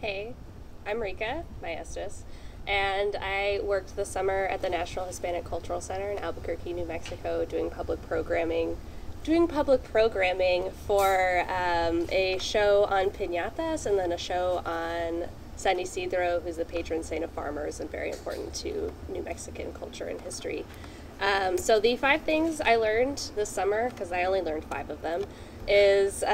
Hey, I'm Rika Maestas, and I worked this summer at the National Hispanic Cultural Center in Albuquerque, New Mexico, doing public programming for a show on piñatas and then a show on San Isidro, who's the patron saint of farmers and very important to New Mexican culture and history. So the 5 things I learned this summer, because I only learned 5 of them, is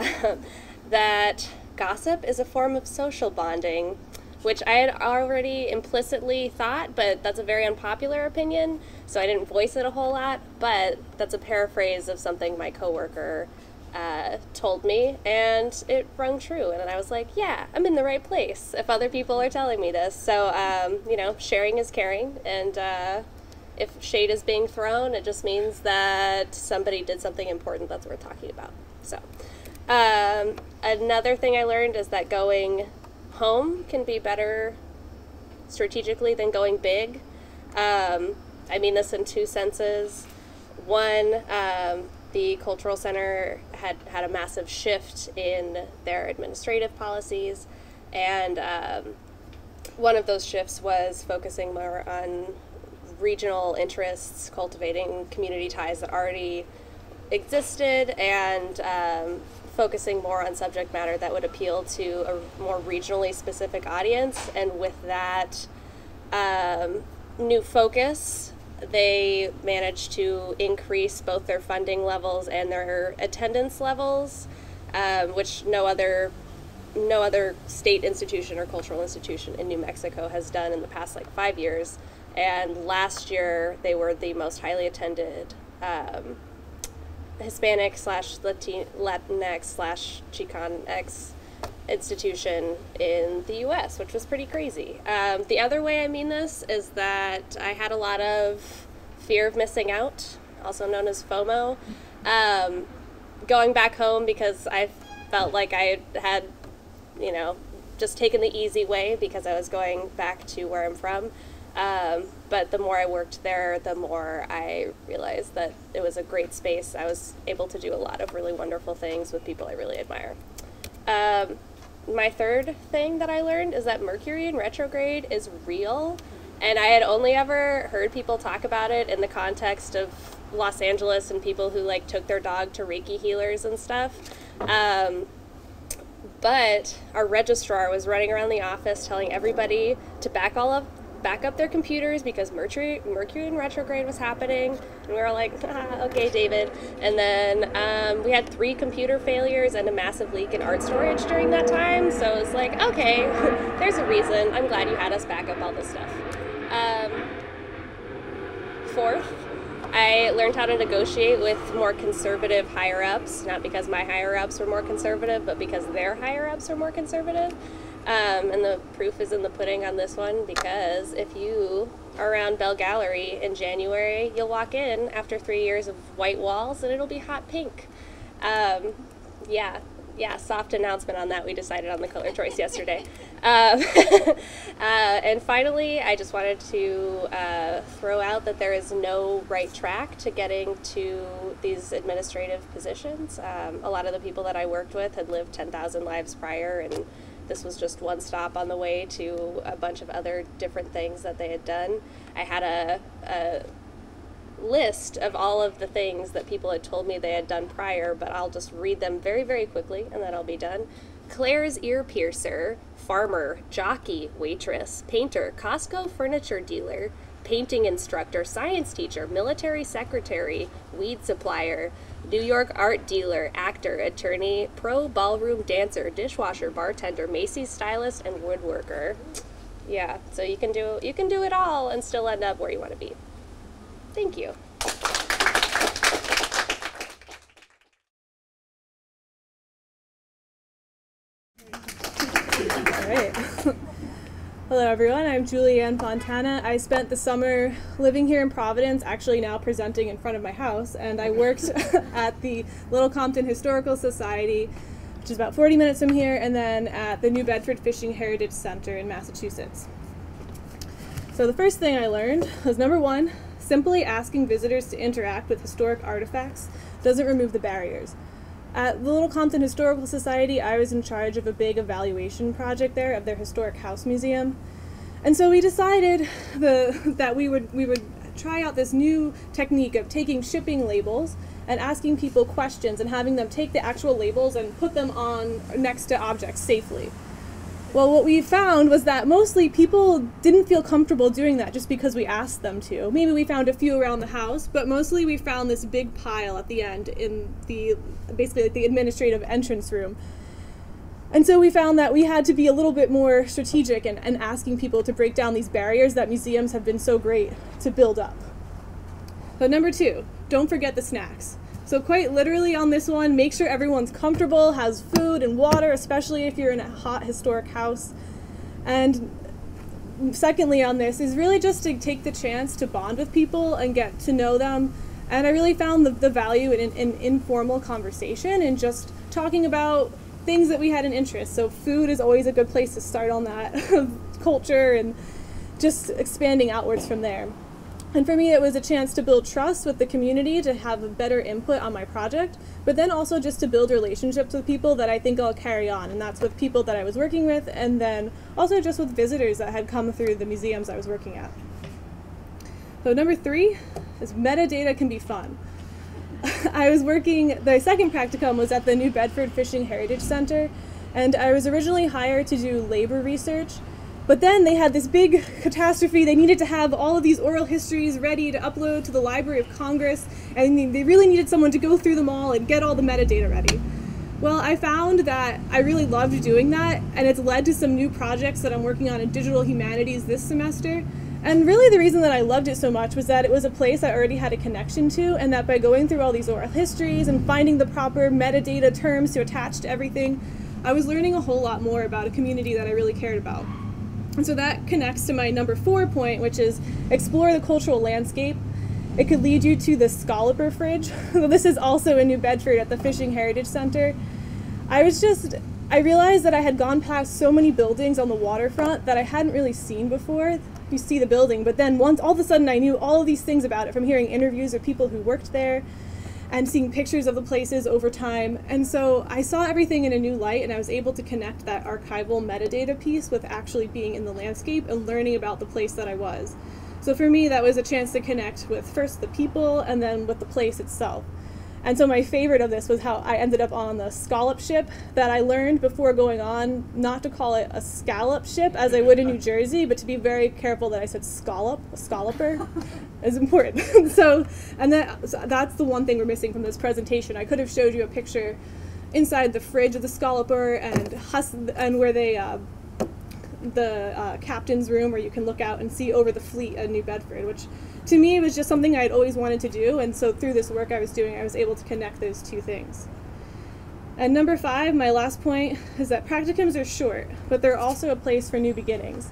that gossip is a form of social bonding, which I had already implicitly thought, but that's a very unpopular opinion, so I didn't voice it a whole lot, but that's a paraphrase of something my coworker told me, and it rung true, and I was like, yeah, I'm in the right place if other people are telling me this. So, sharing is caring, and if shade is being thrown, it just means that somebody did something important that's worth talking about. So, another thing I learned is that going home can be better strategically than going big. I mean this in 2 senses. One, the cultural center had a massive shift in their administrative policies, and one of those shifts was focusing more on regional interests, cultivating community ties that already existed, and focusing more on subject matter that would appeal to a more regionally specific audience. And with that new focus, they managed to increase both their funding levels and their attendance levels, which no other state institution or cultural institution in New Mexico has done in the past 5 years. And last year they were the most highly attended Hispanic / Latinx / Chicanx institution in the U.S., which was pretty crazy. The other way I mean this is that I had a lot of fear of missing out, also known as FOMO, going back home because I felt like I had, just taken the easy way because I was going back to where I'm from. But the more I worked there, the more I realized that it was a great space. I was able to do a lot of really wonderful things with people I really admire. My third thing that I learned is that Mercury in retrograde is real, and I had only ever heard people talk about it in the context of Los Angeles and people who took their dog to Reiki healers and stuff. But our registrar was running around the office telling everybody to back up their computers because Mercury in retrograde was happening, and we were like, okay, David. And then we had 3 computer failures and a massive leak in art storage during that time, so it was like, okay, there's a reason. I'm glad you had us back up all this stuff. Fourth, I learned how to negotiate with more conservative higher-ups, not because my higher-ups were more conservative, but because their higher-ups are more conservative. And the proof is in the pudding on this one, because if you are around Bell Gallery in January, you'll walk in after 3 years of white walls and it'll be hot pink. Soft announcement on that. We decided on the color choice yesterday. And finally, I just wanted to throw out that there is no right track to getting to these administrative positions. A lot of the people that I worked with had lived 10,000 lives prior, and this was just one stop on the way to a bunch of other different things that they had done. I had a list of all of the things that people had told me they had done prior, but I'll just read them very, very quickly, and then I'll be done. Claire's ear piercer, farmer, jockey, waitress, painter, Costco furniture dealer, painting instructor, science teacher, military secretary, weed supplier, New York art dealer, actor, attorney, pro ballroom dancer, dishwasher, bartender, Macy's stylist, and woodworker. Yeah, so you can do it all and still end up where you want to be. Thank you. All right. Hello everyone, I'm Julian Fontana. I spent the summer living here in Providence, actually now presenting in front of my house, and I worked at the Little Compton Historical Society, which is about 40 minutes from here, and then at the New Bedford Fishing Heritage Center in Massachusetts. So the first thing I learned was, number 1, simply asking visitors to interact with historic artifacts doesn't remove the barriers. At the Little Compton Historical Society, I was in charge of a big evaluation project there of their historic house museum. And so we decided that we would try out this new technique of taking shipping labels and asking people questions and having them take the actual labels and put them on next to objects safely. Well, what we found was that mostly people didn't feel comfortable doing that just because we asked them to. Maybe we found a few around the house, but mostly we found this big pile at the end in basically like the administrative entrance room. And so we found that we had to be a little bit more strategic in asking people to break down these barriers that museums have been so great to build up. So number 2, don't forget the snacks. So quite literally on this one, make sure everyone's comfortable, has food and water, especially if you're in a hot historic house. And secondly on this is really just to take the chance to bond with people and get to know them. And I really found the value in informal conversation and just talking about things that we had an interest. So food is always a good place to start on that culture and just expanding outwards from there. And for me, it was a chance to build trust with the community, to have a better input on my project, but then also just to build relationships with people that I think I'll carry on. And that's with people that I was working with, and then also just with visitors that had come through the museums I was working at. So number 3 is metadata can be fun. The second practicum was at the New Bedford Fishing Heritage Center, and I was originally hired to do labor research. But then they had this big catastrophe. They needed to have all of these oral histories ready to upload to the Library of Congress, and they really needed someone to go through them all and get all the metadata ready. Well, I found that I really loved doing that, and it's led to some new projects that I'm working on in digital humanities this semester. And really the reason that I loved it so much was that it was a place I already had a connection to, and that by going through all these oral histories and finding the proper metadata terms to attach to everything, I was learning a whole lot more about a community that I really cared about. And so that connects to my number 4 point, which is explore the cultural landscape. It could lead you to the Scalloper Fridge. This is also in New Bedford at the Fishing Heritage Center. I realized that I had gone past so many buildings on the waterfront that I hadn't really seen before. You see the building, but then once all of a sudden I knew all of these things about it from hearing interviews of people who worked there and seeing pictures of the places over time. And so I saw everything in a new light, and I was able to connect that archival metadata piece with actually being in the landscape and learning about the place that I was. So for me, that was a chance to connect with first the people and then with the place itself. And so my favorite of this was how I ended up on the scallop ship that I learned before going on not to call it a scallop ship as I would in New Jersey, but to be very careful that I said scallop, a scalloper is important. So that's the one thing we're missing from this presentation. I could have showed you a picture inside the fridge of the scalloper and where they the captain's room where you can look out and see over the fleet at New Bedford, which to me was just something I'd always wanted to do, and so through this work I was doing, I was able to connect those two things. And number 5, my last point, is that practicums are short, but they're also a place for new beginnings.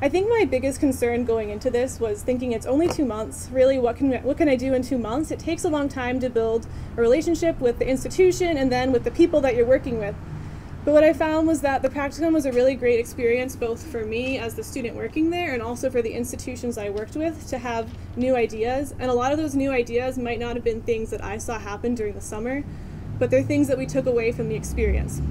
I think my biggest concern going into this was thinking it's only 2 months. Really, what can I do in 2 months? It takes a long time to build a relationship with the institution and then with the people that you're working with. But what I found was that the practicum was a really great experience both for me as the student working there and also for the institutions I worked with to have new ideas. And a lot of those new ideas might not have been things that I saw happen during the summer, but they're things that we took away from the experience.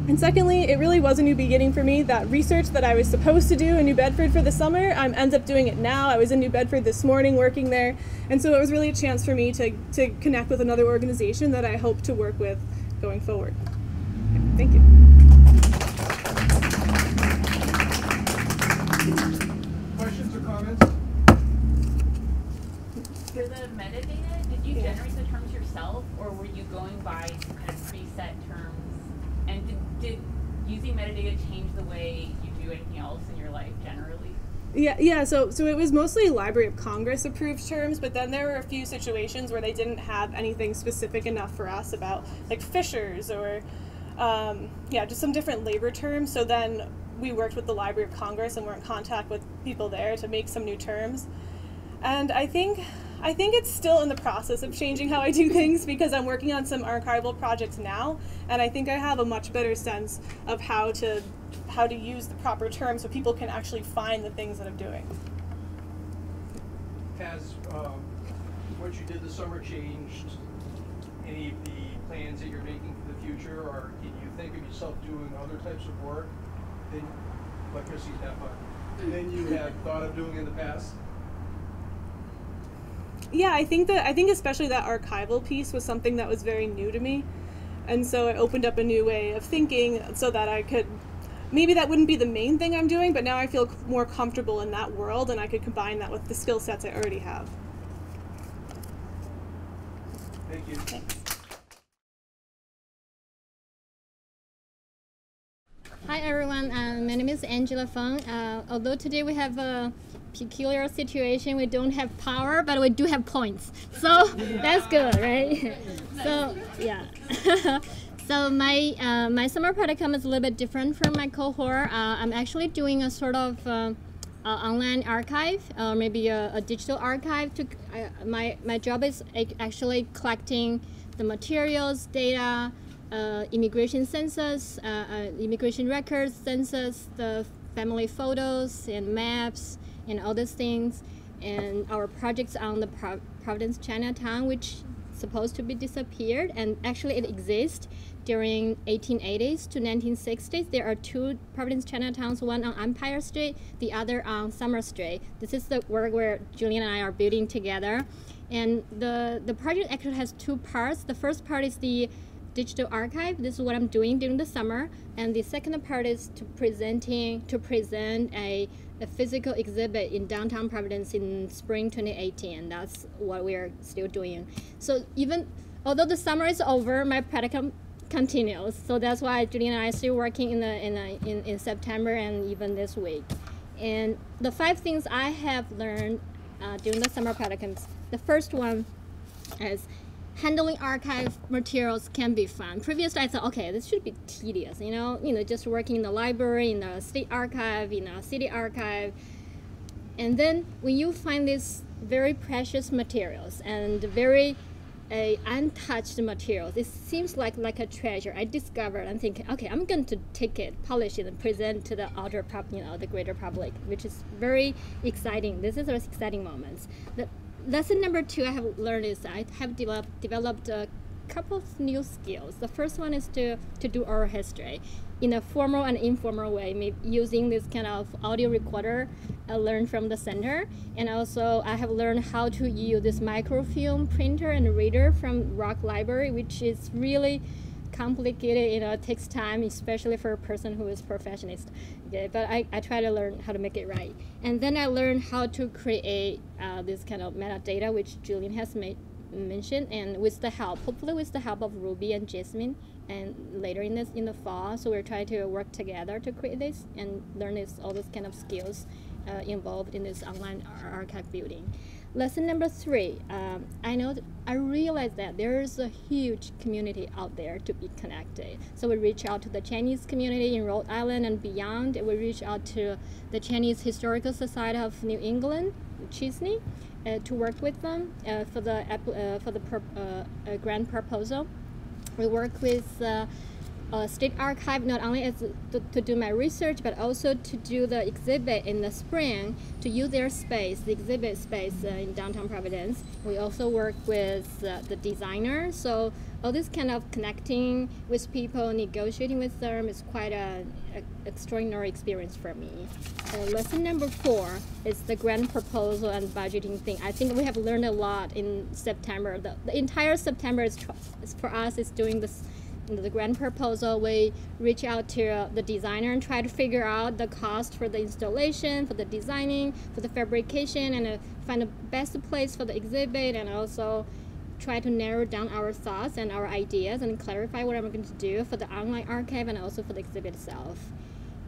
And secondly, it really was a new beginning for me. That research that I was supposed to do in New Bedford for the summer, I ends up doing it now. I was in New Bedford this morning working there, and so it was really a chance for me to connect with another organization that I hope to work with going forward. Thank you. Questions or comments? For the metadata, did you generate the terms yourself, or were you going by kind of preset terms? And did using metadata change the way you do anything else in your life generally? Yeah. So it was mostly Library of Congress approved terms, but then there were a few situations where they didn't have anything specific enough for us about like fishers or just some different labor terms. So then we worked with the Library of Congress and were in contact with people there to make some new terms. And I think it's still in the process of changing how I do things because I'm working on some archival projects now, and I think I have a much better sense of how to use the proper terms so people can actually find the things that I'm doing. Has what you did this summer changed any of the plans that you're making for the future, or can you think of yourself doing other types of work than what Chrissy's than you had thought of doing in the past? Yeah, I think especially that archival piece was something that was very new to me, and so it opened up a new way of thinking so that I could, maybe that wouldn't be the main thing I'm doing, but now I feel more comfortable in that world and I could combine that with the skill sets I already have. Thank you. Thanks. Hi everyone, my name is Angela Feng. Although today we have a peculiar situation, we don't have power, but we do have points. So that's good, right? So yeah. So my summer practicum is a little bit different from my cohort. I'm actually doing a sort of online archive, maybe a digital archive. My job is actually collecting the materials, data, immigration census, immigration records, census, the family photos and maps and all these things, and our projects on the Providence Chinatown, which supposed to be disappeared, and actually it exists during 1880s to 1960s. There are two Providence Chinatowns, one on Empire Street, the other on Summer Street. This is the work where Julian and I are building together, and the project actually has two parts. The first part is the digital archive. This is what I'm doing during the summer, and the second part is to present a physical exhibit in downtown Providence in spring 2018, and that's what we are still doing. So even although the summer is over, my practicum continues. So that's why Julian and I are still working in September and even this week. And the 5 things I have learned during the summer practicums. The first one is handling archive materials can be fun. Previously, I thought, okay, this should be tedious, just working in the library, in the state archive, in a city archive. And then when you find these very precious materials and very untouched materials, it seems like a treasure. I discovered and think, okay, I'm going to take it, polish it, and present to the outer the greater public, which is very exciting. This is those exciting moments. Lesson number 2 I have learned is I have developed a couple of new skills. The first one is to do oral history in a formal and informal way, maybe using this kind of audio recorder I learned from the center. And also I have learned how to use this microfilm printer and reader from Rock Library, which is really complicated. It takes time, especially for a person who is perfectionist. Okay, but I try to learn how to make it right. And then I learned how to create this kind of metadata, which Julian has mentioned, and hopefully with the help of Ruby and Jasmine, and later in the fall. So we're trying to work together to create this and learn all these kind of skills involved in this online archive building. Lesson number 3, I realized that there is a huge community out there to be connected. So we reach out to the Chinese community in Rhode Island and beyond. We reach out to the Chinese Historical Society of New England, Chisney, to work with them for the grant proposal. We work with State Archive not only to do my research, but also to do the exhibit in the spring, to use their space, the exhibit space in downtown Providence. We also work with the designer. So all this kind of connecting with people, negotiating with them is quite an extraordinary experience for me. Lesson number 4 is the grant proposal and budgeting thing. I think we have learned a lot in September. The entire September is for us is doing this. The grant proposal, we reach out to the designer and try to figure out the cost for the installation, for the designing, for the fabrication, and find the best place for the exhibit, and also try to narrow down our thoughts and our ideas and clarify what I'm going to do for the online archive and also for the exhibit itself.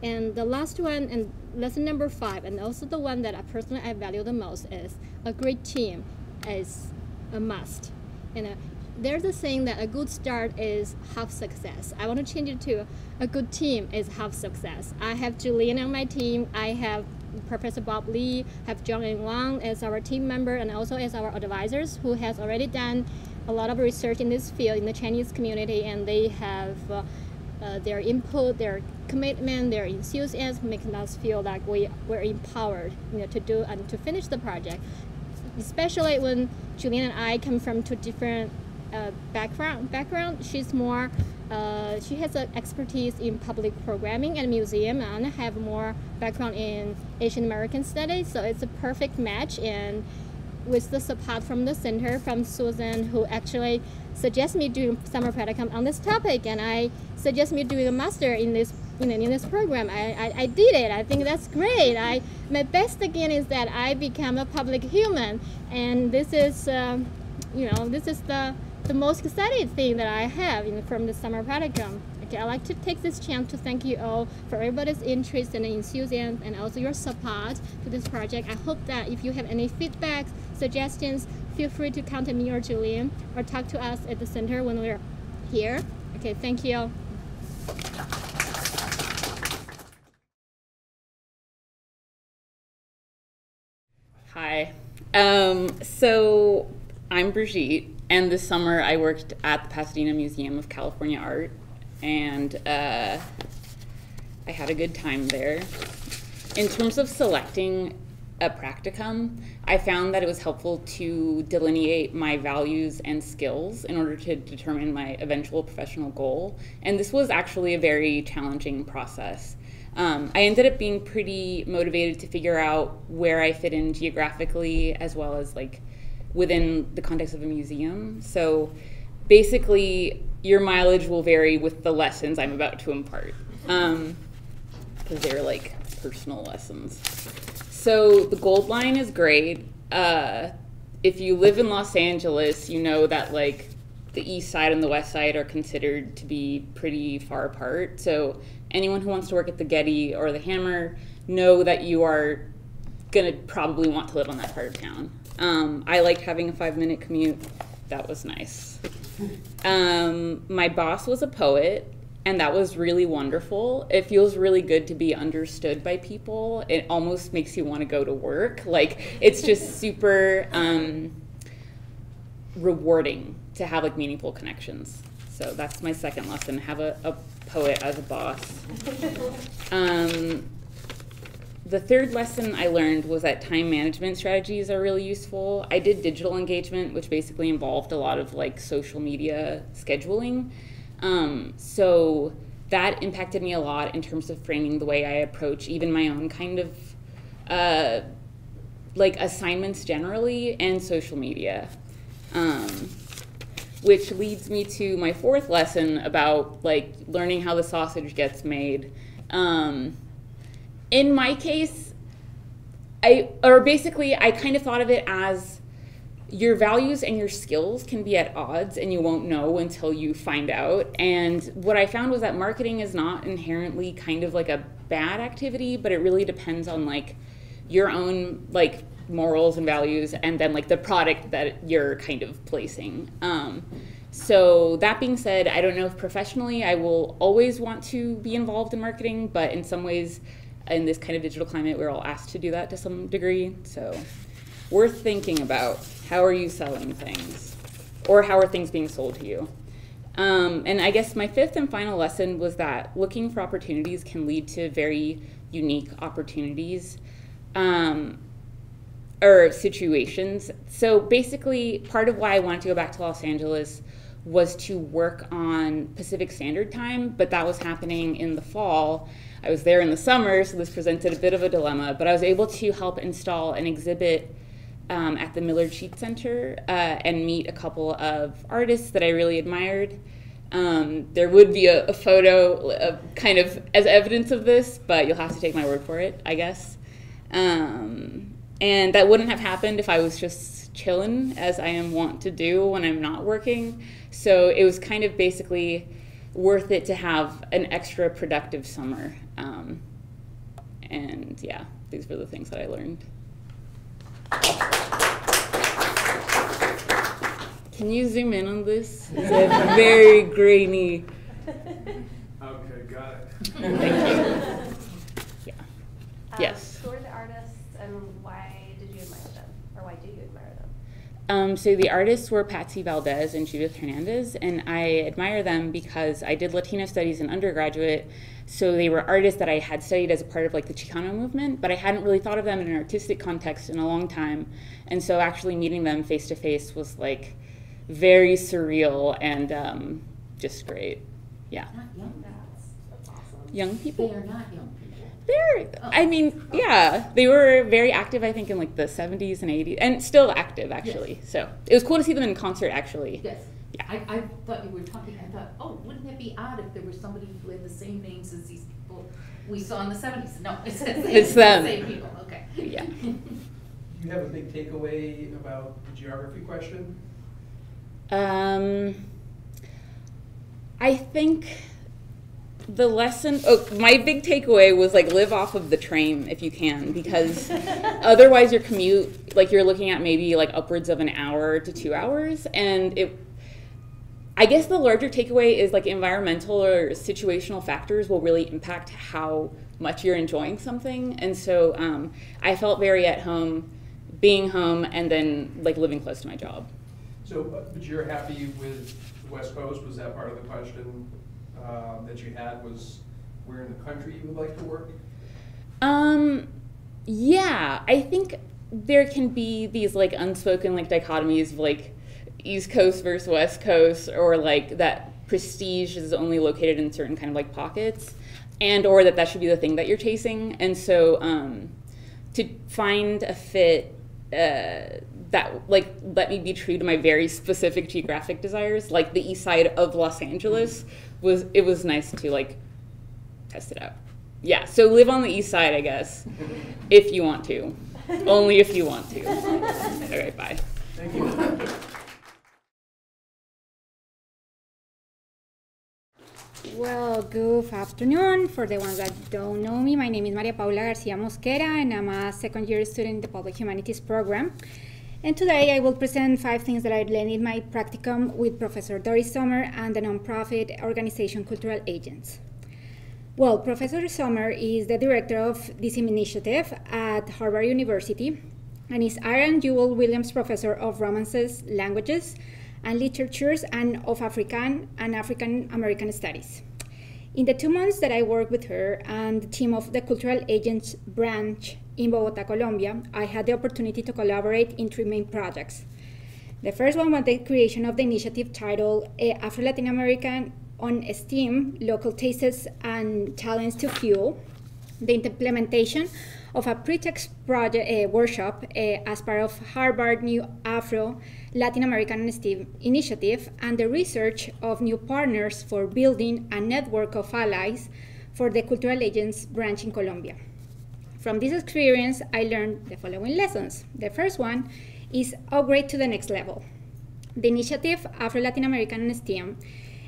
And the last one, and lesson number 5, and also the one that I value the most, is a great team is a must. There's a saying that a good start is half success. I want to change it to a good team is half success. I have Julian on my team. I have Professor Bob Lee, have John and Wang as our team member, and also as our advisors, who has already done a lot of research in this field in the Chinese community, and they have their input, their commitment, their enthusiasm, making us feel like we're empowered, to do and to finish the project. Especially when Julian and I come from 2 different background. She's more, she has an expertise in public programming and museum, and I have more background in Asian American studies, so it's a perfect match. And with the support from the center, from Susan, who actually suggests me doing summer practicum on this topic, and I suggest me doing a master in this in this program. I did it. I think that's great. My best again is that I become a public human, and this is this is the most exciting thing that I have from the summer practicum. Okay, I'd like to take this chance to thank you all for everybody's interest and enthusiasm, and also your support to this project. I hope that if you have any feedback, suggestions, feel free to contact me or Julian, or talk to us at the center when we're here. Okay, thank you. Hi. So I'm Brigitte, and this summer I worked at the Pasadena Museum of California Art, and I had a good time there. In terms of selecting a practicum, I found that it was helpful to delineate my values and skills in order to determine my eventual professional goal, and this was actually a very challenging process. I ended up being pretty motivated to figure out where I fit in geographically, as well as like within the context of a museum. So basically, your mileage will vary with the lessons I'm about to impart, because they're like personal lessons. So the gold line is great. If you live in Los Angeles, you know that like the east side and the west side are considered to be pretty far apart. So anyone who wants to work at the Getty or the Hammer, know that you are gonna probably want to live on that part of town. I liked having a 5-minute commute. That was nice. My boss was a poet, and that was really wonderful. It feels really good to be understood by people. It almost makes you want to go to work. Like, it's just super rewarding to have like meaningful connections. So that's my second lesson, have a poet as a boss. The third lesson I learned was that time management strategies are really useful. I did digital engagement, which basically involved a lot of like social media scheduling. So that impacted me a lot in terms of framing the way I approach even my own kind of like assignments generally and social media. Which leads me to my fourth lesson about like learning how the sausage gets made. In my case, I kind of thought of it as your values and your skills can be at odds and you won't know until you find out. And what I found was that marketing is not inherently kind of like a bad activity, but it really depends on like your own like morals and values and then like the product that you're kind of placing. So that being said, I don't know if professionally I will always want to be involved in marketing, but in some ways in this kind of digital climate, we're all asked to do that to some degree. So worth thinking about, how are you selling things? Or how are things being sold to you? And I guess my fifth and final lesson was that looking for opportunities can lead to very unique opportunities or situations. So basically, part of why I wanted to go back to Los Angeles was to work on Pacific Standard Time, but that was happening in the fall. I was there in the summer, so this presented a bit of a dilemma, but I was able to help install an exhibit at the Millard Sheet Center and meet a couple of artists that I really admired. There would be a photo kind of as evidence of this, but you'll have to take my word for it, I guess. And that wouldn't have happened if I was just chilling, as I am wont to do when I'm not working. So it was kind of basically worth it to have an extra productive summer. And yeah, these were the things that I learned. Can you zoom in on this? It's very grainy. Okay, got it. Thank you. Yeah. Yes. Who are the artists and why did you admire them? Or why do you admire them? So the artists were Patsy Valdez and Judith Hernandez, and I admire them because I did Latino studies in undergraduate, so they were artists that I had studied as a part of like the Chicano movement, but I hadn't really thought of them in an artistic context in a long time, and so actually meeting them face to face was like very surreal and just great. Yeah. Not young guys. That's awesome. Young people? They are not young people. I mean, yeah, they were very active, I think, in like the 70s and 80s, and still active, actually. Yes. So it was cool to see them in concert, actually. Yes. Yeah. I thought you were talking, I thought, oh, wouldn't that be odd if there was somebody who had the same names as these people we saw in the 70s? No, it's them. The same people, okay. Yeah. Do you have a big takeaway about the geography question? I think the lesson, my big takeaway was like live off of the train if you can, because otherwise your commute, like you're looking at maybe like upwards of an hour to 2 hours, and I guess the larger takeaway is like environmental or situational factors will really impact how much you're enjoying something. And so I felt very at home being home and then like living close to my job. So, but you're happy with the West Coast? Was that part of the question that you had, was where in the country you would like to work? Yeah, I think there can be these like unspoken like dichotomies of like East Coast versus West Coast, or like that prestige is only located in certain kind of like pockets, and or that should be the thing that you're chasing. And so to find a fit that like let me be true to my very specific geographic desires, like the east side of Los Angeles, was nice to like test it out. Yeah, so live on the east side, I guess, if you want to. Only if you want to. All right, bye. Thank you. Well, good afternoon. For the ones that don't know me, my name is Maria Paula Garcia Mosquera, and I'm a second-year student in the Public Humanities program. And today I will present 5 things that I learned in my practicum with Professor Doris Sommer and the nonprofit organization Cultural Agents. Well, Professor Sommer is the director of this initiative at Harvard University and is Aaron Jewell Williams Professor of Romances, Languages, and Literatures and of African and African American Studies. In the 2 months that I worked with her and the team of the Cultural Agents branch in Bogota, Colombia, I had the opportunity to collaborate in 3 main projects. The first one was the creation of the initiative titled Afro-Latin American on STEAM, Local Tastes and Talents to Fuel, the implementation of a pretext project workshop as part of Harvard New Afro Latin American STEAM initiative, and the research of new partners for building a network of allies for the Cultural Agents branch in Colombia. From this experience, I learned the following lessons. The first one is upgrade to the next level. The initiative Afro-Latin American STEAM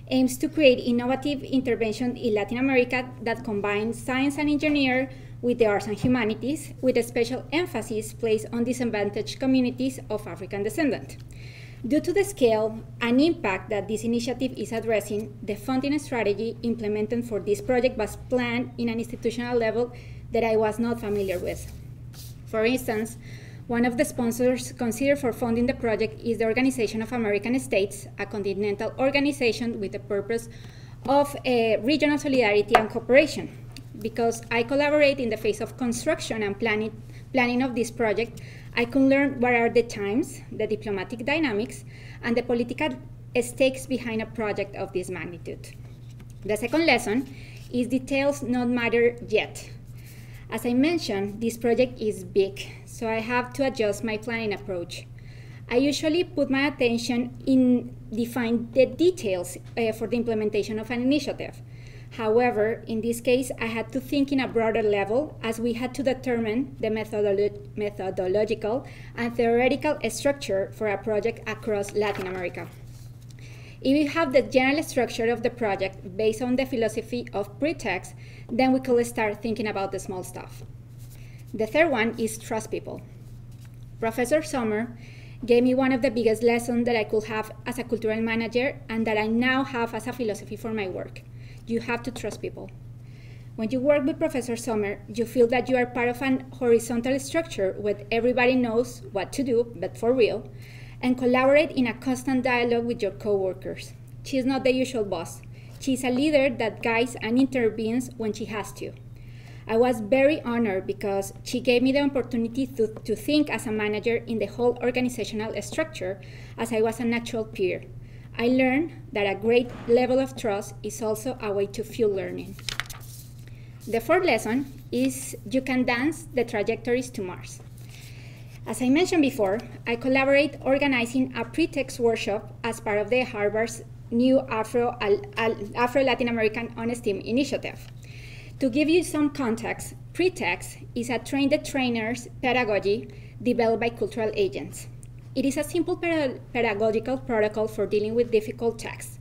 aims to create innovative interventions in Latin America that combine science and engineering with the arts and humanities, with a special emphasis placed on disadvantaged communities of African descent. Due to the scale and impact that this initiative is addressing, the funding strategy implemented for this project was planned in an institutional level that I was not familiar with. For instance, one of the sponsors considered for funding the project is the Organization of American States, a continental organization with the purpose of regional solidarity and cooperation. Because I collaborate in the phase of construction and planning of this project, I could learn what are the times, the diplomatic dynamics, and the political stakes behind a project of this magnitude. The second lesson is details not matter yet. As I mentioned, this project is big, so I have to adjust my planning approach. I usually put my attention in defining the details for the implementation of an initiative. However, in this case, I had to think in a broader level, as we had to determine the methodological and theoretical structure for a project across Latin America. If we have the general structure of the project based on the philosophy of pretext, then we could start thinking about the small stuff. The third one is trust people. Professor Sommer gave me one of the biggest lessons that I could have as a cultural manager and that I now have as a philosophy for my work. You have to trust people. When you work with Professor Sommer, you feel that you are part of an horizontal structure where everybody knows what to do, but for real, and collaborate in a constant dialogue with your coworkers. She is not the usual boss. She is a leader that guides and intervenes when she has to. I was very honored because she gave me the opportunity to think as a manager in the whole organizational structure as I was a natural peer. I learned that a great level of trust is also a way to fuel learning. The fourth lesson is you can dance the trajectories to Mars. As I mentioned before, I collaborate organizing a pretext workshop as part of the Harvard's new Afro-Latin American on STEAM initiative. To give you some context, pretext is a train-the-trainers pedagogy developed by cultural agents. It is a simple pedagogical protocol for dealing with difficult texts.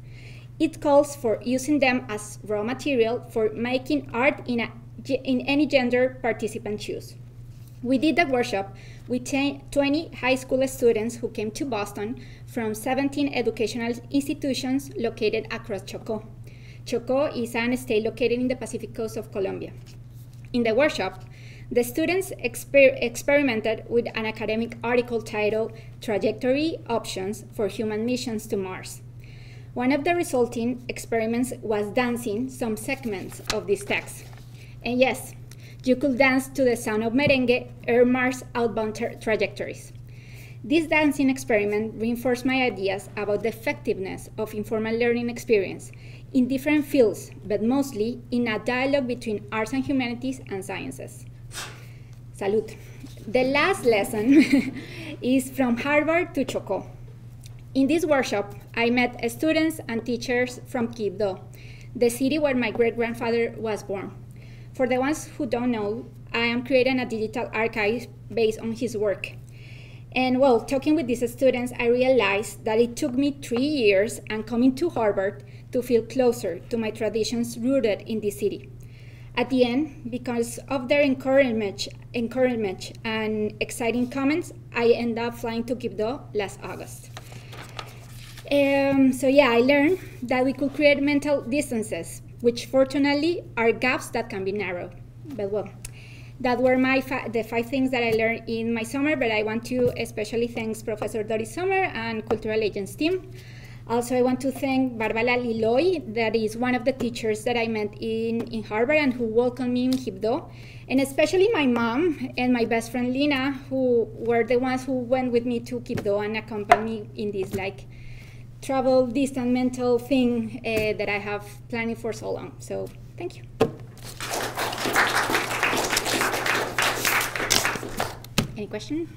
It calls for using them as raw material for making art in any gender participant choose. We did the workshop with 20 high school students who came to Boston from 17 educational institutions located across Chocó. Chocó is an state located in the Pacific coast of Colombia. In the workshop, the students experimented with an academic article titled Trajectory Options for Human Missions to Mars. One of the resulting experiments was dancing some segments of this text. And yes, you could dance to the sound of merengue or Mars outbound trajectories. This dancing experiment reinforced my ideas about the effectiveness of informal learning experience in different fields, but mostly in a dialogue between arts and humanities and sciences. Salud. The last lesson is from Harvard to Chocó. In this workshop, I met students and teachers from Quibdó, the city where my great-grandfather was born. For the ones who don't know, I am creating a digital archive based on his work. And while talking with these students, I realized that it took me 3 years and coming to Harvard to feel closer to my traditions rooted in this city. At the end, because of their encouragement and exciting comments, I ended up flying to Quibdó last August. So yeah, I learned that we could create mental distances, which fortunately are gaps that can be narrowed. But well, that were the 5 things that I learned in my summer, but I want to especially thank Professor Doris Sommer and Cultural Agents team. Also, I want to thank Barbara Liloy, that is one of the teachers that I met in Harvard and who welcomed me in Quibdó, and especially my mom and my best friend Lina, who were the ones who went with me to Quibdó and accompanied me in this travel distant mental thing that I have planning for so long. So thank you. Any question?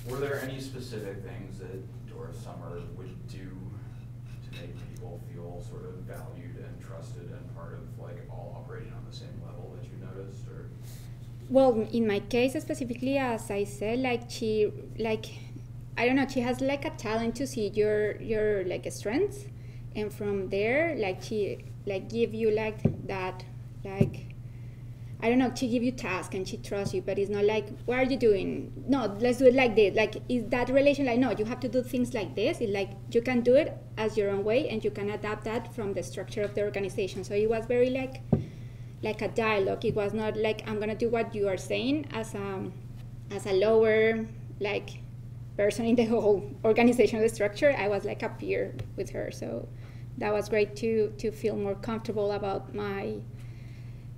Were there any specific things that Doris Sommer would do to make people feel sort of valued and trusted and part of all operating on the same level that you noticed? Or? Well, in my case specifically, as I said, she I don't know, she has a talent to see your strengths, and from there she give you that I don't know, she give you task and she trusts you, but it's not what are you doing? No, let's do it like this. Is that relation no, you have to do things like this. It's you can do it as your own way and you can adapt that from the structure of the organization. So it was very like a dialogue. It was not I'm gonna do what you are saying as a lower person in the whole organizational structure. I was a peer with her. So that was great to feel more comfortable about my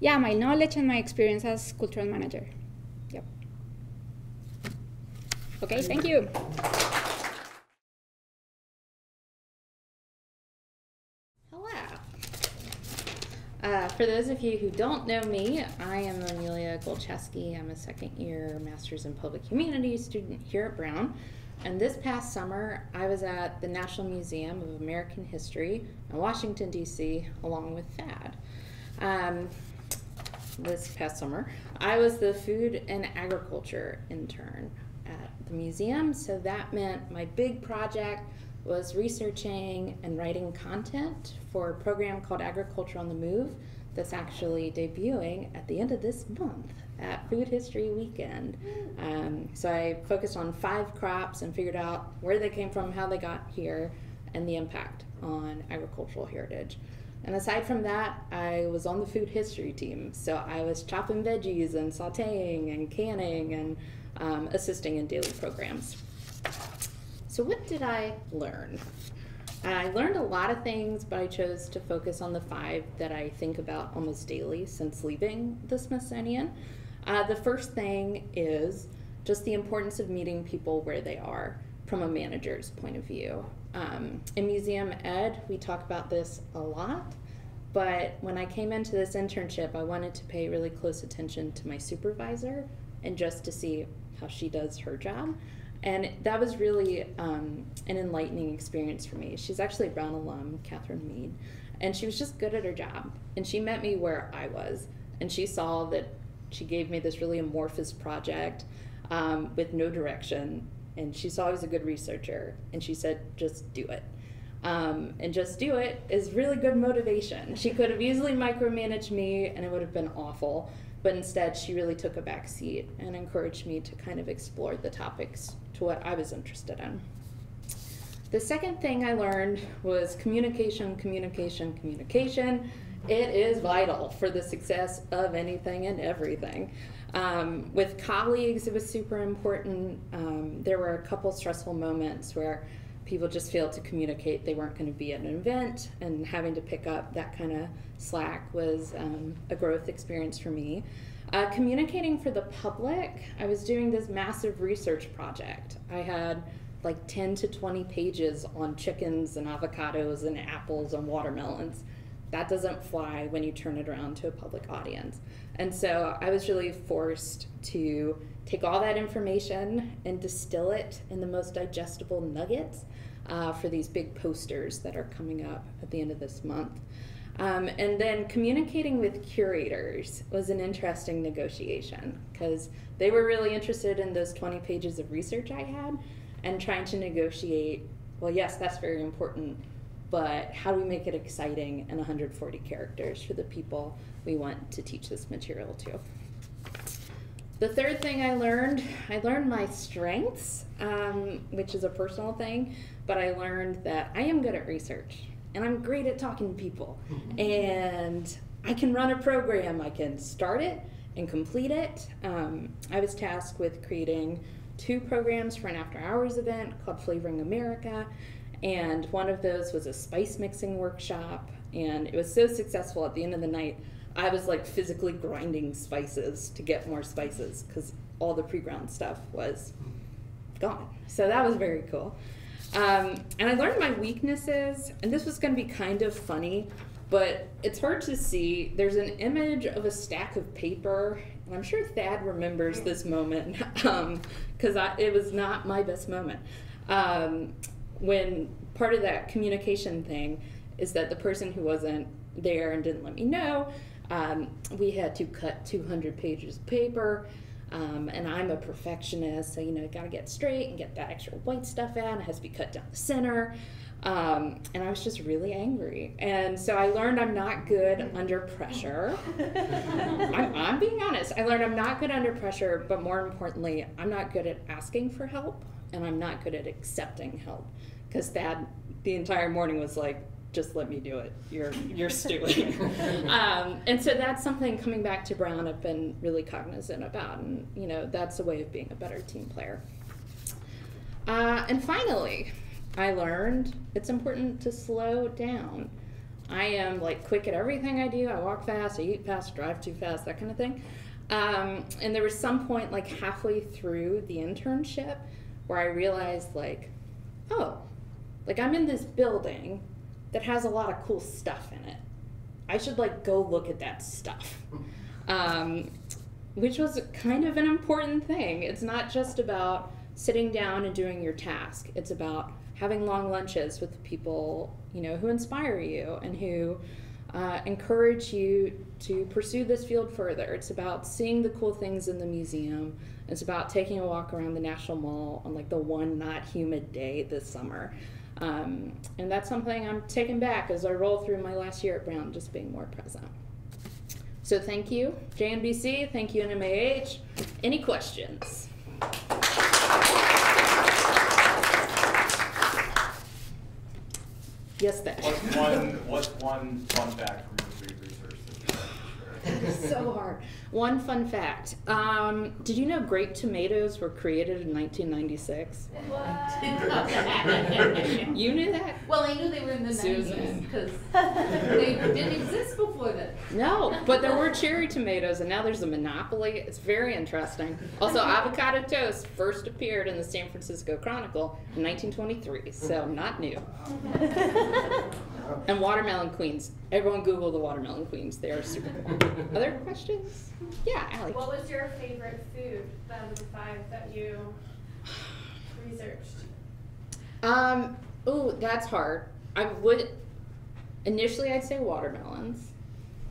knowledge and my experience as cultural manager. Yep. Okay, thank you. Hello. For those of you who don't know me, I am Amelia Golczewski. I'm a second-year Master's in Public Humanities student here at Brown. And this past summer, I was at the National Museum of American History in Washington, D.C., along with Thad. This past summer, I was the food and agriculture intern at the museum, so that meant my big project was researching and writing content for a program called Agriculture on the Move that's actually debuting at the end of this month at Food History Weekend. So I focused on 5 crops and figured out where they came from, how they got here, and the impact on agricultural heritage. And aside from that, I was on the food history team. So I was chopping veggies and sauteing and canning and assisting in daily programs. So what did I learn? I learned a lot of things, but I chose to focus on the 5 that I think about almost daily since leaving the Smithsonian. The first thing is just the importance of meeting people where they are from a manager's point of view. In museum ed, we talk about this a lot, but when I came into this internship, I wanted to pay really close attention to my supervisor and just to see how she does her job. And that was really an enlightening experience for me. She's actually a Brown alum, Catherine Mead, and she was just good at her job. And she met me where I was, and she saw that she gave me this really amorphous project with no direction, and she saw I was a good researcher, and she said, just do it. And just do it is really good motivation. She could have easily micromanaged me, and it would have been awful, but instead she really took a back seat and encouraged me to kind of explore the topics to what I was interested in. The second thing I learned was communication, communication, communication. It is vital for the success of anything and everything. With colleagues, it was super important. There were a couple stressful moments where people just failed to communicate they weren't going to be at an event, and having to pick up that kind of slack was a growth experience for me. Communicating for the public, I was doing this massive research project. I had like 10 to 20 pages on chickens and avocados and apples and watermelons. That doesn't fly when you turn it around to a public audience. And so I was really forced to take all that information and distill it in the most digestible nuggets for these big posters that are coming up at the end of this month. And then communicating with curators was an interesting negotiation, because they were really interested in those 20 pages of research I had, and trying to negotiate, well, yes, that's very important, but how do we make it exciting in 140 characters for the people we want to teach this material to? The third thing I learned my strengths, which is a personal thing, but I learned that I am good at research, and I'm great at talking to people, and I can run a program. I can start it and complete it. I was tasked with creating 2 programs for an after-hours event called Flavoring America, and one of those was a spice mixing workshop, and it was so successful at the end of the night, I was like physically grinding spices to get more spices because all the pre-ground stuff was gone. So that was very cool. And I learned my weaknesses, and this was going to be kind of funny, but it's hard to see. There's an image of a stack of paper, and I'm sure Thad remembers this moment because it was not my best moment. When part of that communication thing is that the person who wasn't there and didn't let me know, we had to cut 200 pages of paper, and I'm a perfectionist, so you gotta get straight and get that extra white stuff out. It has to be cut down the center, and I was just really angry. And so I learned I'm not good under pressure. I'm being honest. I learned I'm not good under pressure, but more importantly, I'm not good at asking for help, and I'm not good at accepting help. Because Thad, the entire morning was like, just let me do it. You're stewing. And so that's something, coming back to Brown, I've been really cognizant about, and that's a way of being a better team player. And finally, I learned it's important to slow down. I am like quick at everything I do. I walk fast, I eat fast, drive too fast, that kind of thing. And there was some point like halfway through the internship where I realized like, oh, like I'm in this building that has a lot of cool stuff in it. I should like go look at that stuff, which was kind of an important thing. It's not just about sitting down and doing your task. It's about having long lunches with people, who inspire you and who encourage you to pursue this field further. It's about seeing the cool things in the museum. It's about taking a walk around the National Mall on like the one not humid day this summer. And that's something I'm taking back as I roll through my last year at Brown, just being more present. So thank you, JNBC, thank you, NMAH. Any questions? Yes, Thad. What's one fun fact from your research that you So hard. One fun fact. Did you know grape tomatoes were created in 1996? What? You knew that? Well, I knew they were in the Susan. 90s because they didn't exist before then. No, but there were cherry tomatoes, and now there's a monopoly. It's very interesting. Also, avocado toast first appeared in the San Francisco Chronicle in 1923, so not new. And watermelon queens. Everyone Google the watermelon queens. They are super cool. Other questions? Yeah, Allie. What was your favorite food out of the 5 that you researched? Oh, that's hard. Initially I'd say watermelons,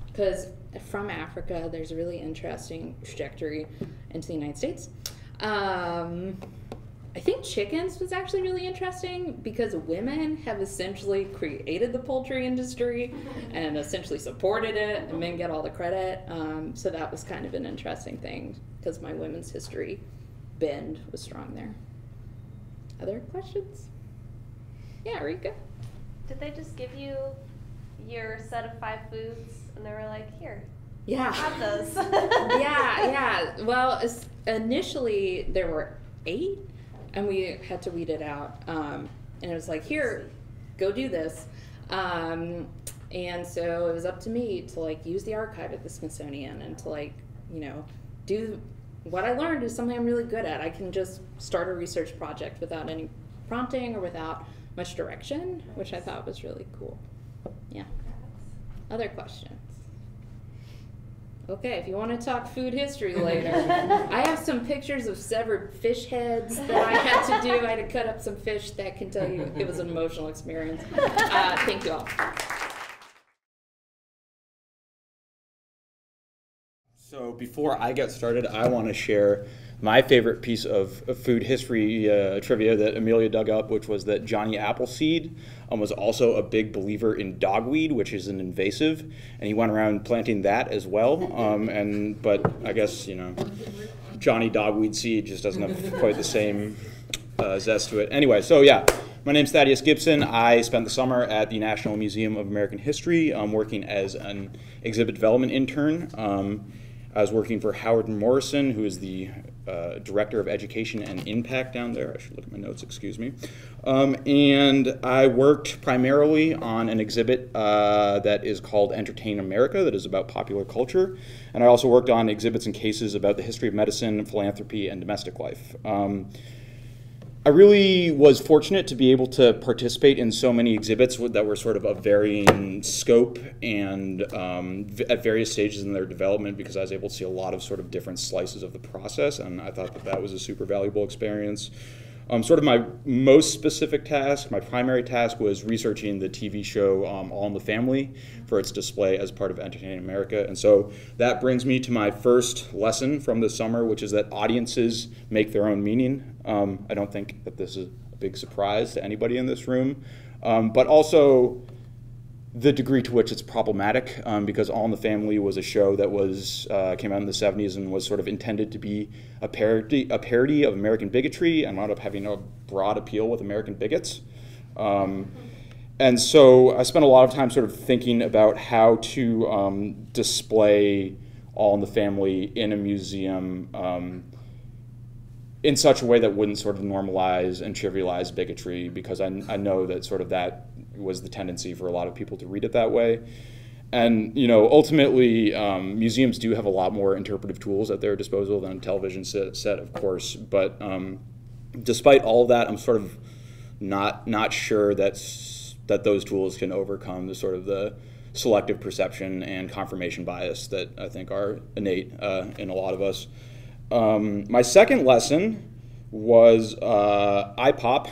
because from Africa there's a really interesting trajectory into the United States. I think chickens was actually really interesting because women have essentially created the poultry industry and essentially supported it, and men get all the credit. So that was kind of an interesting thing because my women's history bend was strong there. Other questions? Yeah, Rika? Did they just give you your set of 5 foods and they were like, here, Yeah. have those? yeah. Well, initially there were 8, and we had to weed it out. And it was like, here, go do this. And so it was up to me to like use the archive at the Smithsonian and to like, do what I learned is something I'm really good at. I can just start a research project without any prompting or without much direction, which I thought was really cool. Yeah. Other questions? Okay, if you want to talk food history later, I have some pictures of severed fish heads that I had to do. I had to cut up some fish that can tell you it was an emotional experience. Thank you all. So before I get started, I want to share my favorite piece of food history trivia that Amelia dug up, which was that Johnny Appleseed was also a big believer in dogweed, which is an invasive, and he went around planting that as well. But I guess, Johnny Dogweed Seed just doesn't have quite the same zest to it. Anyway, so yeah, my name's Thaddeus Gibson. I spent the summer at the National Museum of American History working as an exhibit development intern. I was working for Howard Morrison, who is the Director of Education and Impact down there. I should look at my notes, excuse me. And I worked primarily on an exhibit that is called Entertain America, that is about popular culture. And I also worked on exhibits and cases about the history of medicine, philanthropy, and domestic life. I really was fortunate to be able to participate in so many exhibits that were sort of varying scope and at various stages in their development, because I was able to see a lot of sort of different slices of the process, and I thought that that was a super valuable experience. Sort of my most specific task, my primary task, was researching the TV show All in the Family for its display as part of Entertaining America. And so that brings me to my first lesson from this summer, which is that audiences make their own meaning. I don't think that this is a big surprise to anybody in this room, but also the degree to which it's problematic, because All in the Family was a show that was came out in the 70s and was sort of intended to be a parody of American bigotry, and wound up having a broad appeal with American bigots. And so I spent a lot of time sort of thinking about how to display All in the Family in a museum in such a way that wouldn't sort of normalize and trivialize bigotry, because I know that sort of that was the tendency for a lot of people to read it that way. And ultimately, museums do have a lot more interpretive tools at their disposal than a television set, of course. But despite all of that, I'm sort of not sure that those tools can overcome the sort of the selective perception and confirmation bias that I think are innate in a lot of us. My second lesson was IPOP,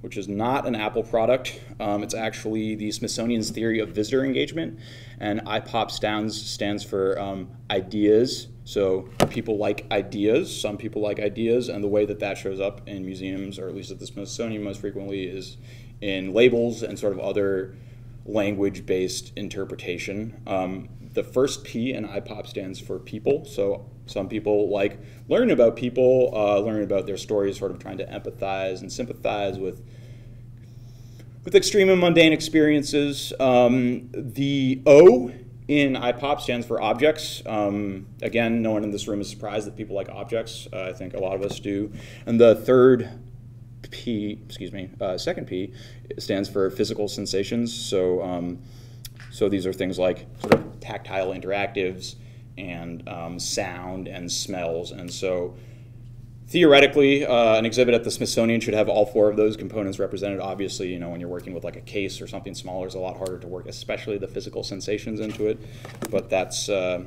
which is not an Apple product. It's actually the Smithsonian's theory of visitor engagement, and IPOP stands for ideas. So people like ideas, some people like ideas, and the way that that shows up in museums, or at least at the Smithsonian most frequently, is in labels and sort of other language-based interpretation. The first P in IPOP stands for people. So some people like learning about people, learning about their stories, sort of trying to empathize and sympathize with extreme and mundane experiences. The O in IPOP stands for objects. Again, no one in this room is surprised that people like objects. I think a lot of us do. And the third P, second P stands for physical sensations. So, so these are things like sort of tactile interactives and sound and smells. And so theoretically, an exhibit at the Smithsonian should have all four of those components represented. Obviously, you know, when you're working with like a case or something smaller, it's a lot harder to work, especially the physical sensations into it. But that's, I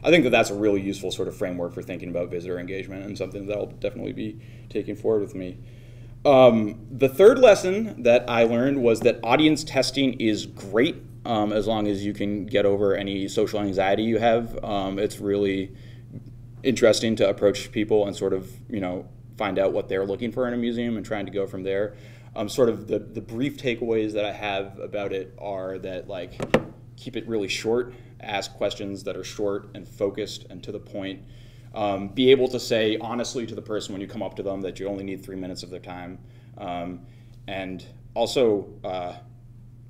think that that's a really useful sort of framework for thinking about visitor engagement and something that I'll definitely be taking forward with me. The third lesson that I learned was that audience testing is great as long as you can get over any social anxiety you have. It's really interesting to approach people and sort of, you know, find out what they're looking for in a museum and trying to go from there. Sort of the brief takeaways that I have about it are that, like, keep it really short, ask questions that are short and focused and to the point. Be able to say honestly to the person when you come up to them that you only need 3 minutes of their time. And also,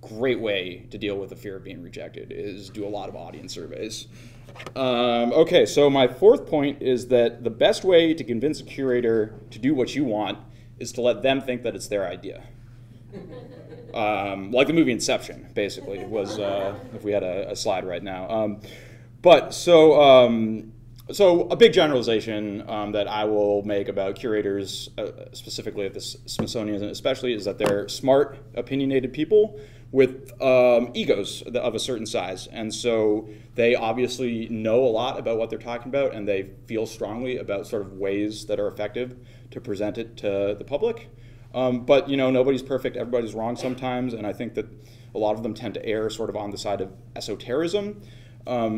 great way to deal with the fear of being rejected is do a lot of audience surveys. Okay, so my fourth point is that the best way to convince a curator to do what you want is to let them think that it's their idea. Like the movie Inception, basically, was, if we had a slide right now. So a big generalization that I will make about curators, specifically at the Smithsonian especially, is that they're smart, opinionated people with egos of a certain size. And so they obviously know a lot about what they're talking about, and they feel strongly about sort of ways that are effective to present it to the public. But, you know, nobody's perfect, everybody's wrong sometimes, and I think that a lot of them tend to err sort of on the side of esotericism.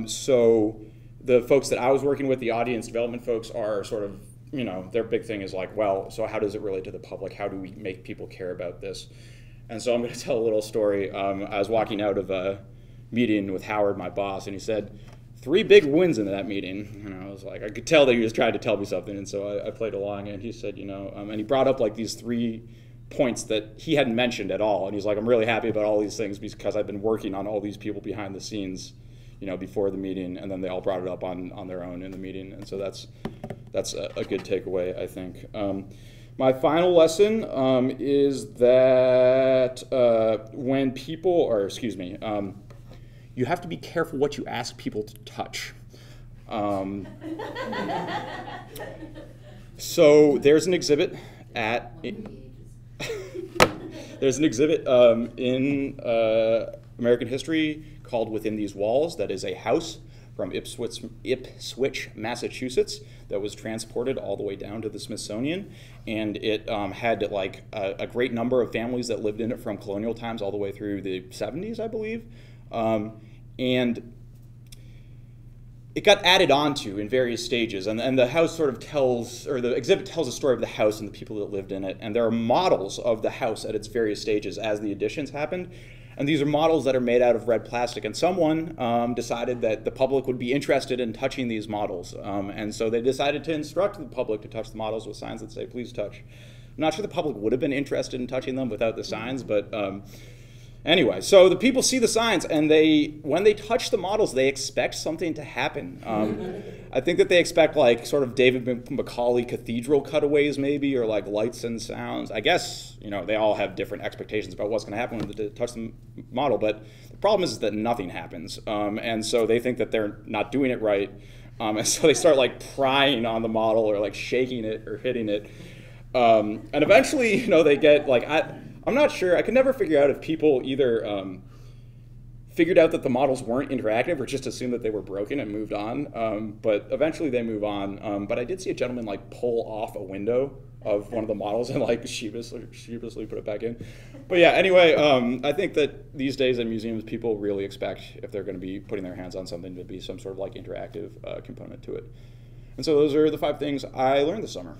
So the folks that I was working with, the audience development folks, are sort of, you know, their big thing is like, well, so how does it relate to the public? How do we make people care about this? And so I'm going to tell a little story. I was walking out of a meeting with Howard, my boss, and he said, 3 big wins in that meeting. And I was like, I could tell that he was trying to tell me something, and so I played along, and he said, you know, and he brought up like these 3 points that he hadn't mentioned at all. And he's like, I'm really happy about all these things because I've been working on all these people behind the scenes, you know, before the meeting, and then they all brought it up on their own in the meeting. And so that's a good takeaway, I think. My final lesson is that when people, or excuse me, you have to be careful what you ask people to touch. So there's an exhibit at, there's an exhibit in American history called Within These Walls, that is a house from Ipswich, Massachusetts, that was transported all the way down to the Smithsonian, and it had like a great number of families that lived in it from colonial times all the way through the 70s, I believe, and it got added onto in various stages, and the house sort of tells, or the exhibit tells the story of the house and the people that lived in it, and there are models of the house at its various stages as the additions happened. And these are models that are made out of red plastic. And someone decided that the public would be interested in touching these models. And so they decided to instruct the public to touch the models with signs that say, please touch. I'm not sure the public would have been interested in touching them without the signs, but anyway, so the people see the signs, and when they touch the models, they expect something to happen. I think that they expect like sort of David Macaulay cathedral cutaways maybe, or like lights and sounds. I guess, you know, they all have different expectations about what's going to happen when they touch the model, but the problem is that nothing happens. And so they think that they're not doing it right. And so they start like prying on the model or like shaking it or hitting it. And eventually, you know, they get like, I'm not sure. I could never figure out if people either figured out that the models weren't interactive or just assumed that they were broken and moved on. But eventually they move on. But I did see a gentleman like pull off a window of one of the models and like sheepishly put it back in. But yeah, anyway, I think that these days in museums, people really expect, if they're going to be putting their hands on something, to be some sort of like interactive component to it. And so those are the 5 things I learned this summer.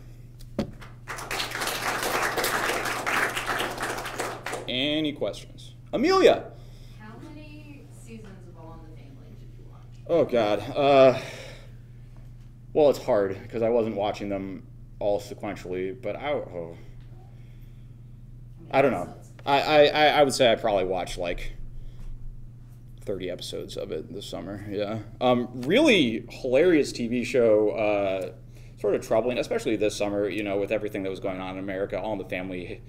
Any questions? Amelia. How many seasons of All in the Family did you watch? Oh God. Well, it's hard because I wasn't watching them all sequentially, but I don't know. I would say I probably watched like 30 episodes of it this summer, yeah. Really hilarious TV show, sort of troubling, especially this summer, you know, with everything that was going on in America. All in the Family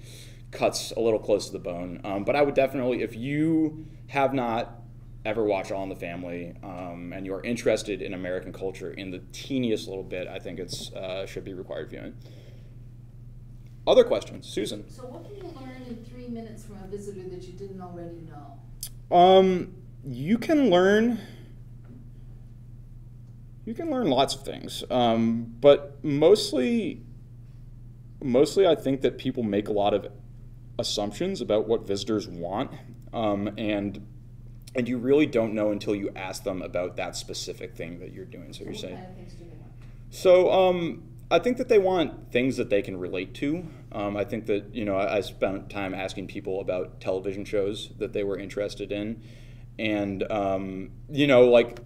cuts a little close to the bone. But I would definitely, if you have not ever watched All in the Family, and you're interested in American culture in the teeniest little bit, I think it's should be required viewing. Other questions? Susan? So what can you learn in 3 minutes from a visitor that you didn't already know? You can learn lots of things, but mostly I think that people make a lot of assumptions about what visitors want, and you really don't know until you ask them about that specific thing that you're doing. So you're saying, What kind of things do they want? so I think that they want things that they can relate to. I think that, you know, I spent time asking people about television shows that they were interested in, and you know, like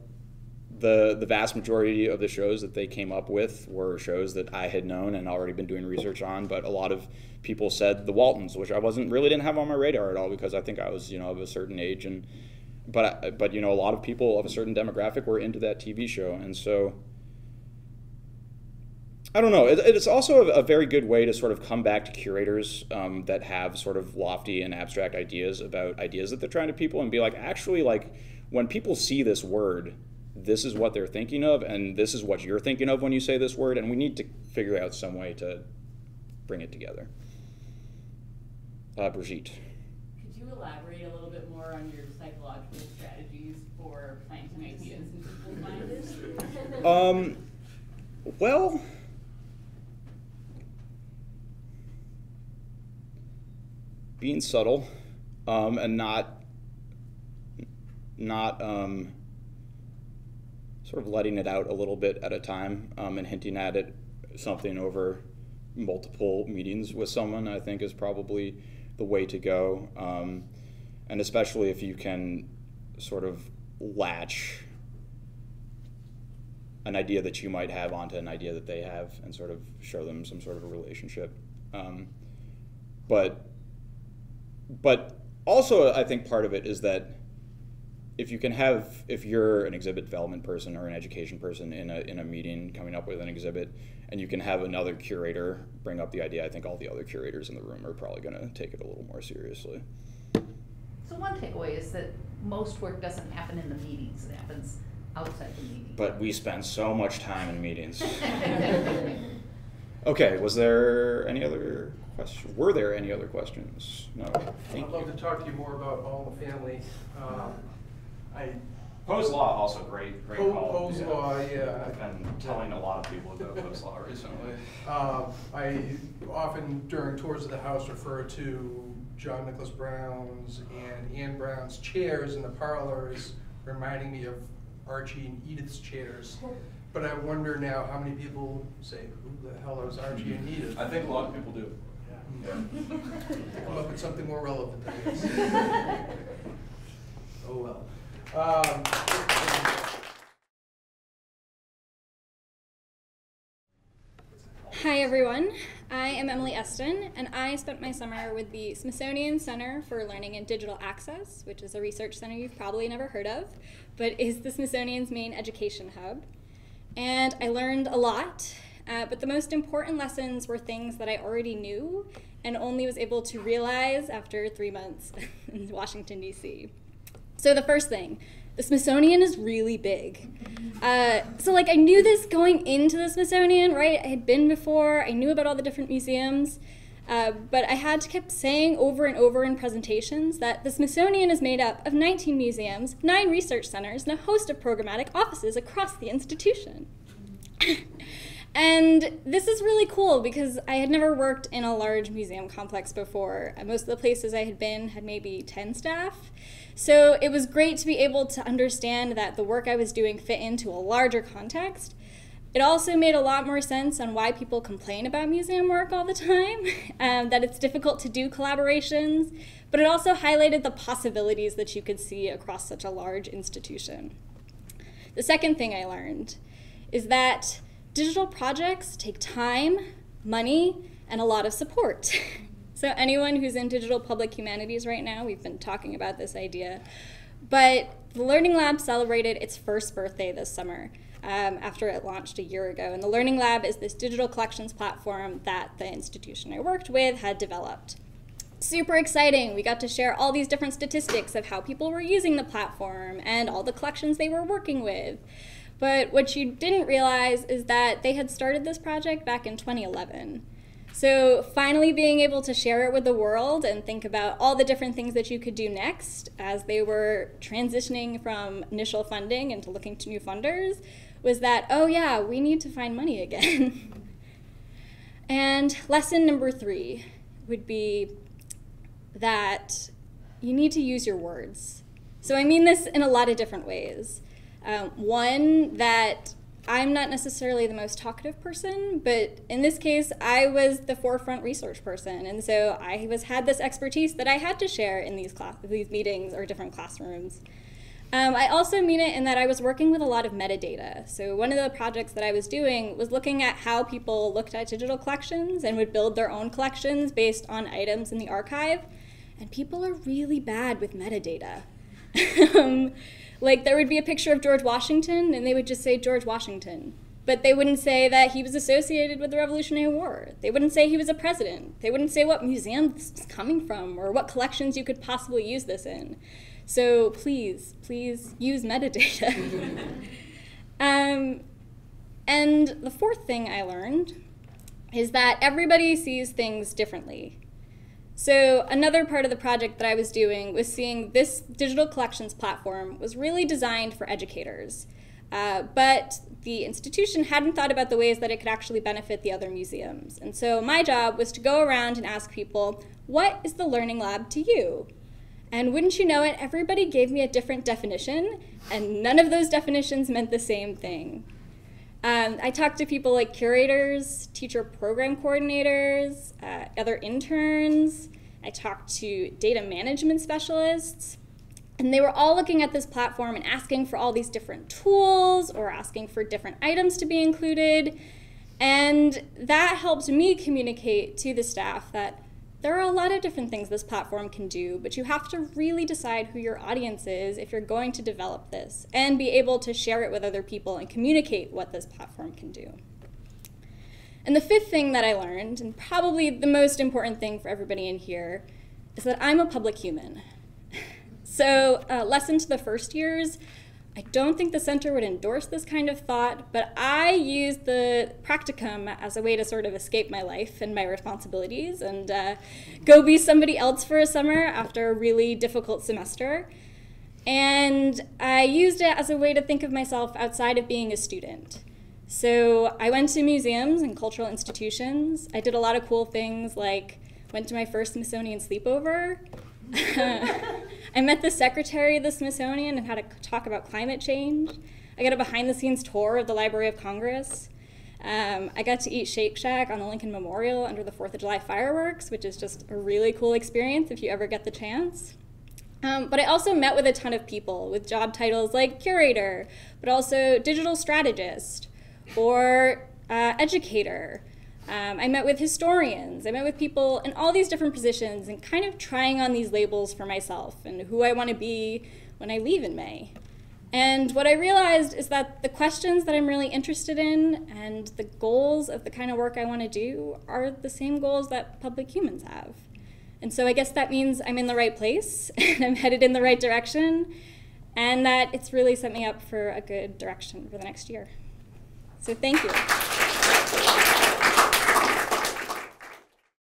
the vast majority of the shows that they came up with were shows that I had known and already been doing research on. But a lot of people said the Waltons, which I didn't have on my radar at all, because I think I was, you know, of a certain age, and but you know, a lot of people of a certain demographic were into that TV show, and so I don't know. It's also a very good way to sort of come back to curators that have sort of lofty and abstract ideas about ideas that they're trying to people, and be like, actually, like, when people see this word, this is what they're thinking of, and this is what you're thinking of when you say this word, and we need to figure out some way to bring it together. Brigitte. Could you elaborate a little bit more on your psychological strategies for planting ideas in people's minds? Well, being subtle, and not sort of letting it out a little bit at a time, and hinting at it something over multiple meetings with someone, I think, is probably the way to go. And especially if you can sort of latch an idea that you might have onto an idea that they have, and sort of show them some sort of a relationship. But also, I think part of it is that if you're an exhibit development person or an education person in a meeting coming up with an exhibit, and you can have another curator bring up the idea, I think all the other curators in the room are probably going to take it a little more seriously. So one takeaway is that most work doesn't happen in the meetings, it happens outside the meeting. But we spend so much time in meetings. Okay, was there any other questions? Were there any other questions? No. I'd love to talk to you more about All in the Family. Poe's Law, also great call. Poe's Law, yeah. I've been telling a lot of people about Poe's Law recently. I often, during tours of the house, refer to John Nicholas Brown's and Anne Brown's chairs in the parlors, reminding me of Archie and Edith's chairs. But I wonder now how many people say, who the hell is Archie and Edith? I think a lot of people do. Yeah. Come up with something more relevant, I guess. Oh well. Hi everyone, I am Emily Eston, and I spent my summer with the Smithsonian Center for Learning and Digital Access, which is a research center you've probably never heard of, but is the Smithsonian's main education hub. And I learned a lot, but the most important lessons were things that I already knew and only was able to realize after 3 months in Washington, D.C. So the first thing, the Smithsonian is really big. So like I knew this going into the Smithsonian, right? I had been before, I knew about all the different museums, but I had to keep saying over and over in presentations that the Smithsonian is made up of 19 museums, 9 research centers, and a host of programmatic offices across the institution. And this is really cool because I had never worked in a large museum complex before. Most of the places I had been had maybe 10 staff. So it was great to be able to understand that the work I was doing fit into a larger context. It also made a lot more sense on why people complain about museum work all the time, that it's difficult to do collaborations, but it also highlighted the possibilities that you could see across such a large institution. The second thing I learned is that digital projects take time, money, and a lot of support. So anyone who's in digital public humanities right now, we've been talking about this idea, But the Learning Lab celebrated its first birthday this summer after it launched a year ago. And the Learning Lab is this digital collections platform that the institution I worked with had developed. Super exciting. We got to share all these different statistics of how people were using the platform and all the collections they were working with. But what you didn't realize is that they had started this project back in 2011. So finally being able to share it with the world and think about all the different things that you could do next as they were transitioning from initial funding into looking to new funders was that, oh yeah, we need to find money again. And lesson number 3 would be that you need to use your words. So I mean this in a lot of different ways. One, that I'm not necessarily the most talkative person, but in this case, I was the forefront research person, and so I had this expertise that I had to share in these meetings or different classrooms. I also mean it in that I was working with a lot of metadata. So one of the projects that I was doing was looking at how people looked at digital collections and would build their own collections based on items in the archive, and people are really bad with metadata. Like there would be a picture of George Washington and they would just say George Washington. But they wouldn't say that he was associated with the Revolutionary War. They wouldn't say he was a president. They wouldn't say what museum this was coming from or what collections you could possibly use this in. So please use metadata. And the fourth thing I learned is that everybody sees things differently. So another part of the project that I was doing was seeing this digital collections platform was really designed for educators, but the institution hadn't thought about the ways that it could actually benefit the other museums. And so my job was to go around and ask people, what is the Learning Lab to you? And wouldn't you know it, everybody gave me a different definition, and none of those definitions meant the same thing. I talked to people like curators, teacher program coordinators, other interns. I talked to data management specialists. And they were all looking at this platform and asking for all these different tools or asking for different items to be included. And that helped me communicate to the staff that there are a lot of different things this platform can do, but you have to really decide who your audience is if you're going to develop this and be able to share it with other people and communicate what this platform can do. And the fifth thing that I learned, and probably the most important thing for everybody in here, is that I'm a public human. So lesson to the first years, I don't think the center would endorse this kind of thought, but I used the practicum as a way to sort of escape my life and my responsibilities and go be somebody else for a summer after a really difficult semester. And I used it as a way to think of myself outside of being a student. So I went to museums and cultural institutions. I did a lot of cool things, like went to my first Smithsonian sleepover. I met the secretary of the Smithsonian and had a talk about climate change. I got a behind-the-scenes tour of the Library of Congress. I got to eat Shake Shack on the Lincoln Memorial under the 4th of July fireworks, which is just a really cool experience if you ever get the chance. But I also met with a ton of people with job titles like curator, but also digital strategist or educator. I met with historians, I met with people in all these different positions and kind of trying on these labels for myself and who I want to be when I leave in May. And what I realized is that the questions that I'm really interested in and the goals of the kind of work I want to do are the same goals that public humans have. And so I guess that means I'm in the right place and I'm headed in the right direction and that it's really set me up for a good direction for the next year. So thank you.